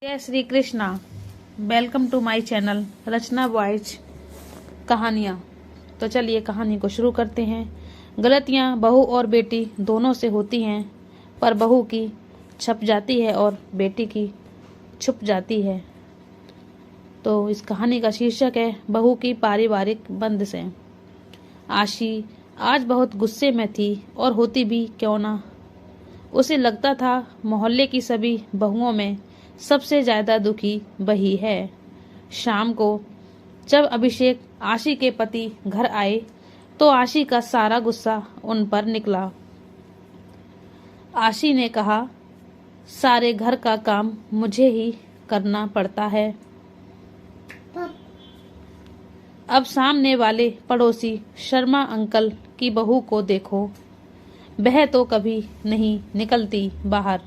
जय Shri Krishna. Welcome to my channel Rachna voice कहानियाँ। तो चलिए कहानी को शुरू करते हैं। गलतियाँ बहू और बेटी दोनों से होती हैं, पर बहू की छप जाती है और बेटी की छुप जाती है। तो इस कहानी का शीर्षक है बहू की पारिवारिक बंदिशें। आशी आज बहुत गुस्से में थी और होती भी क्यों ना। उसे लगता था मोहल्ले की सभी बहुओं में सबसे ज्यादा दुखी वही है। शाम को जब अभिषेक आशी के पति घर आए तो आशी का सारा गुस्सा उन पर निकला। आशी ने कहा, सारे घर का काम मुझे ही करना पड़ता है। अब सामने वाले पड़ोसी शर्मा अंकल की बहू को देखो, वह तो कभी नहीं निकलती बाहर।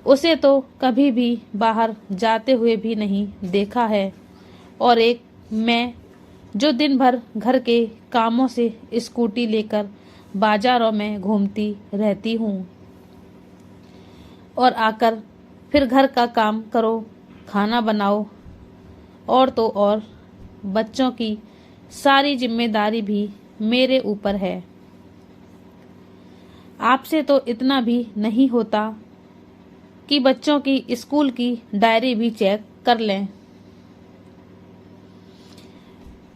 उसे तो कभी भी बाहर जाते हुए भी नहीं देखा है। और एक मैं जो दिन भर घर के कामों से स्कूटी लेकर बाजारों में घूमती रहती हूँ और आकर फिर घर का काम करो, खाना बनाओ, और तो और बच्चों की सारी जिम्मेदारी भी मेरे ऊपर है। आपसे तो इतना भी नहीं होता कि बच्चों की स्कूल की डायरी भी चेक कर लें।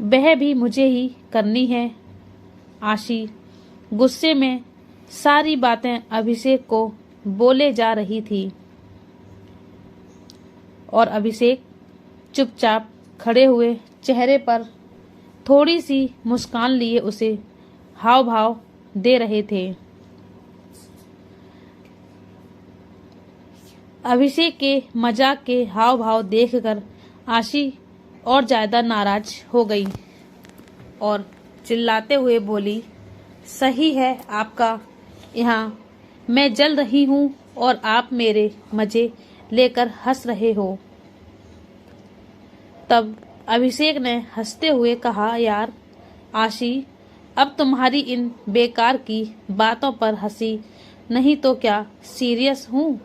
वह भी मुझे ही करनी है। आशी गुस्से में सारी बातें अभिषेक को बोले जा रही थी और अभिषेक चुपचाप खड़े हुए चेहरे पर थोड़ी सी मुस्कान लिए उसे हाव भाव दे रहे थे। अभिषेक के मजाक के हाव भाव देखकर आशी और ज्यादा नाराज हो गई और चिल्लाते हुए बोली, सही है आपका, यहाँ मैं जल रही हूँ और आप मेरे मजे लेकर हंस रहे हो। तब अभिषेक ने हंसते हुए कहा, यार आशी, अब तुम्हारी इन बेकार की बातों पर हंसी नहीं तो क्या सीरियस हूँ।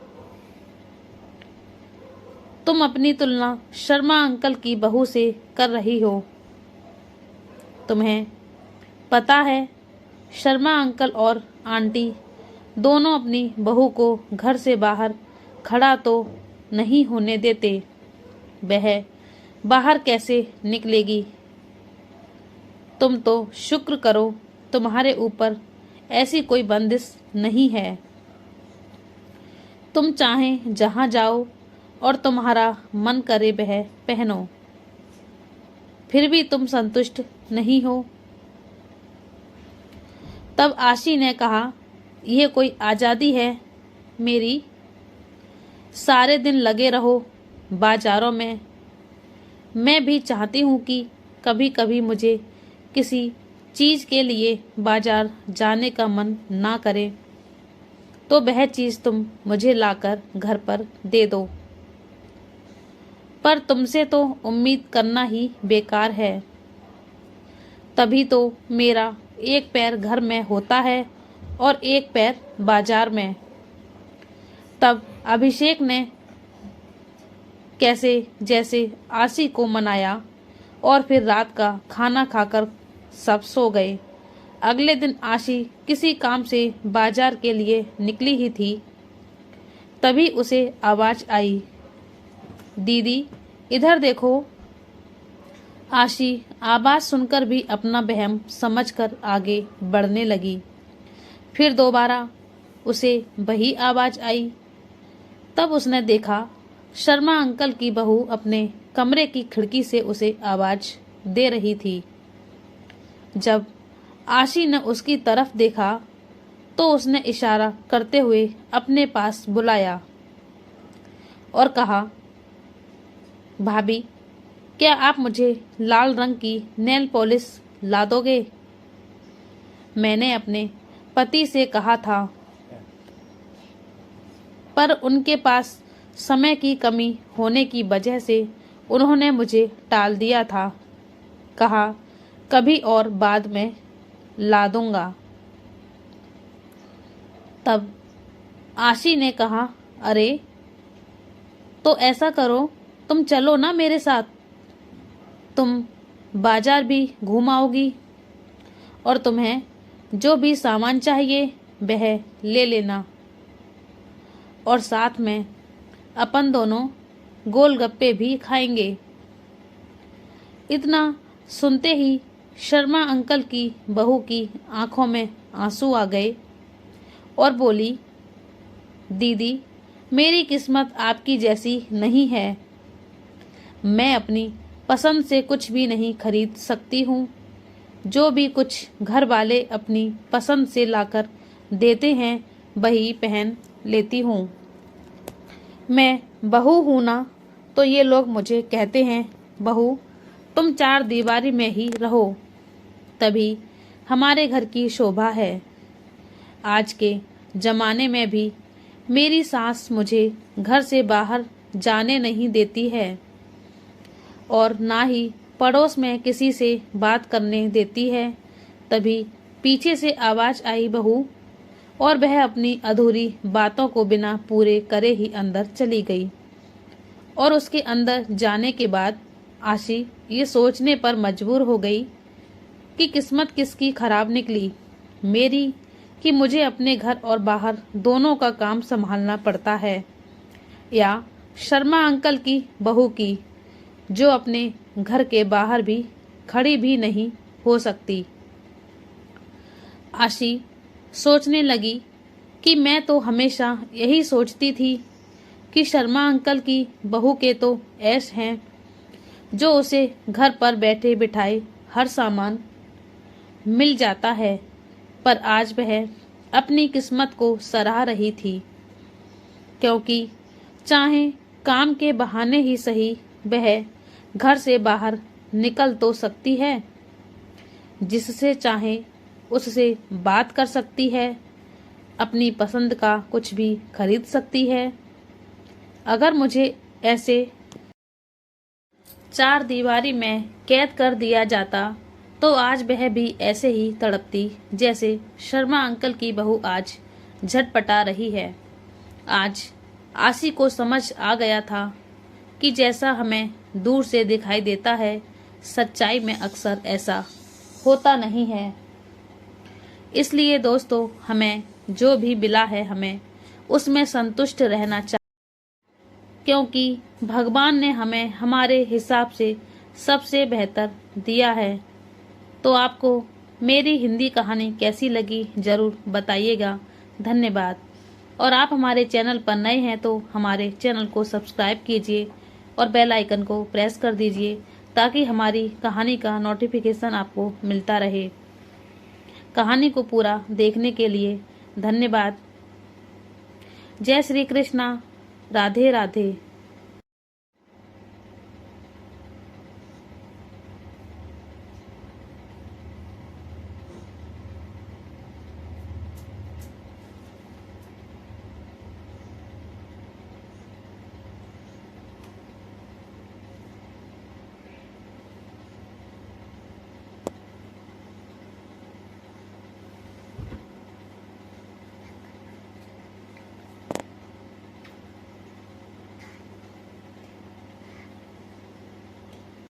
तुम अपनी तुलना शर्मा अंकल की बहू से कर रही हो। तुम्हें पता है शर्मा अंकल और आंटी दोनों अपनी बहू को घर से बाहर खड़ा तो नहीं होने देते। वह बाहर कैसे निकलेगी। तुम तो शुक्र करो तुम्हारे ऊपर ऐसी कोई बंदिश नहीं है। तुम चाहे जहां जाओ और तुम्हारा मन करे वह पहनो, फिर भी तुम संतुष्ट नहीं हो। तब आशी ने कहा, यह कोई आजादी है मेरी। सारे दिन लगे रहो बाजारों में। मैं भी चाहती हूँ कि कभी कभी मुझे किसी चीज के लिए बाजार जाने का मन ना करे तो वह चीज तुम मुझे लाकर घर पर दे दो। पर तुमसे तो उम्मीद करना ही बेकार है। तभी तो मेरा एक पैर घर में होता है और एक पैर बाजार में। तब अभिषेक ने कैसे जैसे आशी को मनाया और फिर रात का खाना खाकर सब सो गए। अगले दिन आशी किसी काम से बाजार के लिए निकली ही थी, तभी उसे आवाज आई, दीदी इधर देखो। आशी आवाज सुनकर भी अपना वहम समझकर आगे बढ़ने लगी। फिर दोबारा उसे वही आवाज आई। तब उसने देखा शर्मा अंकल की बहू अपने कमरे की खिड़की से उसे आवाज दे रही थी। जब आशी ने उसकी तरफ देखा तो उसने इशारा करते हुए अपने पास बुलाया और कहा, भाभी क्या आप मुझे लाल रंग की नेल पॉलिश ला दोगे। मैंने अपने पति से कहा था, पर उनके पास समय की कमी होने की वजह से उन्होंने मुझे टाल दिया था। कहा कभी और बाद में ला दूंगा। तब आशी ने कहा, अरे तो ऐसा करो, तुम चलो ना मेरे साथ। तुम बाजार भी घुमाओगी और तुम्हें जो भी सामान चाहिए वह ले लेना, और साथ में अपन दोनों गोलगप्पे भी खाएंगे। इतना सुनते ही शर्मा अंकल की बहू की आंखों में आंसू आ गए और बोली, दीदी, मेरी किस्मत आपकी जैसी नहीं है। मैं अपनी पसंद से कुछ भी नहीं खरीद सकती हूँ। जो भी कुछ घर वाले अपनी पसंद से लाकर देते हैं वही पहन लेती हूँ। मैं बहू हूँ ना, तो ये लोग मुझे कहते हैं, बहू तुम चार दीवारी में ही रहो, तभी हमारे घर की शोभा है। आज के जमाने में भी मेरी सास मुझे घर से बाहर जाने नहीं देती है और ना ही पड़ोस में किसी से बात करने देती है। तभी पीछे से आवाज आई, बहू, और वह अपनी अधूरी बातों को बिना पूरे करे ही अंदर चली गई। और उसके अंदर जाने के बाद आशी ये सोचने पर मजबूर हो गई कि किस्मत किसकी खराब निकली, मेरी कि मुझे अपने घर और बाहर दोनों का काम संभालना पड़ता है, या शर्मा अंकल की बहू की, जो अपने घर के बाहर भी खड़ी भी नहीं हो सकती। आशी सोचने लगी कि मैं तो हमेशा यही सोचती थी कि शर्मा अंकल की बहू के तो ऐश हैं, जो उसे घर पर बैठे बिठाए हर सामान मिल जाता है, पर आज वह अपनी किस्मत को सराह रही थी, क्योंकि चाहे काम के बहाने ही सही वह घर से बाहर निकल तो सकती है, जिससे चाहे उससे बात कर सकती है, अपनी पसंद का कुछ भी खरीद सकती है। अगर मुझे ऐसे चार दीवारी में कैद कर दिया जाता तो आज वह भी ऐसे ही तड़पती जैसे शर्मा अंकल की बहू आज झटपटा रही है। आज आशी को समझ आ गया था कि जैसा हमें दूर से दिखाई देता है, सच्चाई में अक्सर ऐसा होता नहीं है। इसलिए दोस्तों, हमें जो भी मिला है हमें उसमें संतुष्ट रहना चाहिए, क्योंकि भगवान ने हमें हमारे हिसाब से सबसे बेहतर दिया है। तो आपको मेरी हिंदी कहानी कैसी लगी जरूर बताइएगा। धन्यवाद। और आप हमारे चैनल पर नए हैं तो हमारे चैनल को सब्सक्राइब कीजिए और बेल आइकन को प्रेस कर दीजिए, ताकि हमारी कहानी का नोटिफिकेशन आपको मिलता रहे। कहानी को पूरा देखने के लिए धन्यवाद। जय श्री कृष्णा। राधे राधे।